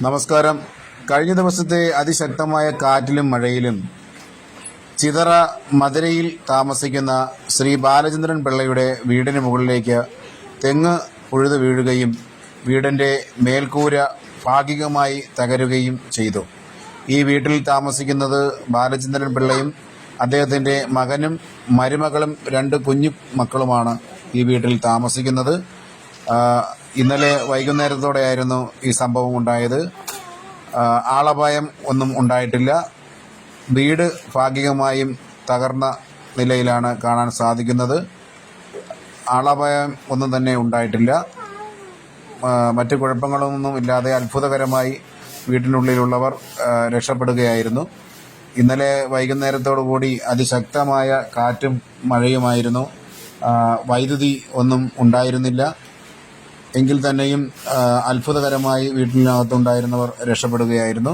നമസ്കാരം. കഴിഞ്ഞ ദിവസത്തെ അതിശക്തമായ കാറ്റിലും മഴയിലും ചിതറ മധുരയിൽ താമസിക്കുന്ന ശ്രീ ബാലചന്ദ്രൻ പിള്ളയുടെ വീടിന് മുകളിലേക്ക് തെങ്ങ് ഉഴുതു വീഴുകയും വീടിൻ്റെ മേൽക്കൂര ഭാഗികമായി തകരുകയും ചെയ്തു. ഈ വീട്ടിൽ താമസിക്കുന്നത് ബാലചന്ദ്രൻ പിള്ളയും അദ്ദേഹത്തിൻ്റെ മകനും മരുമകളും 2 കുഞ്ഞു മക്കളുമാണ് ഈ വീട്ടിൽ താമസിക്കുന്നത്. ഇന്നലെ വൈകുന്നേരത്തോടെയായിരുന്നു ഈ സംഭവം ഉണ്ടായത്. ആളപായം ഒന്നും ഉണ്ടായിട്ടില്ല. വീട് ഭാഗികമായും തകർന്ന നിലയിലാണ് കാണാൻ സാധിക്കുന്നത്. ആളപായം ഒന്നും തന്നെ ഉണ്ടായിട്ടില്ല. മറ്റു കുഴപ്പങ്ങളൊന്നും ഇല്ലാതെ അത്ഭുതകരമായി വീട്ടിനുള്ളിലുള്ളവർ രക്ഷപ്പെടുകയായിരുന്നു. ഇന്നലെ വൈകുന്നേരത്തോടുകൂടി അതിശക്തമായ കാറ്റും മഴയുമായിരുന്നു. വൈദ്യുതി ഒന്നും ഉണ്ടായിരുന്നില്ല. എങ്കിൽ തന്നെയും അത്ഭുതകരമായി വീട്ടിനകത്തുണ്ടായിരുന്നവർ രക്ഷപ്പെടുകയായിരുന്നു.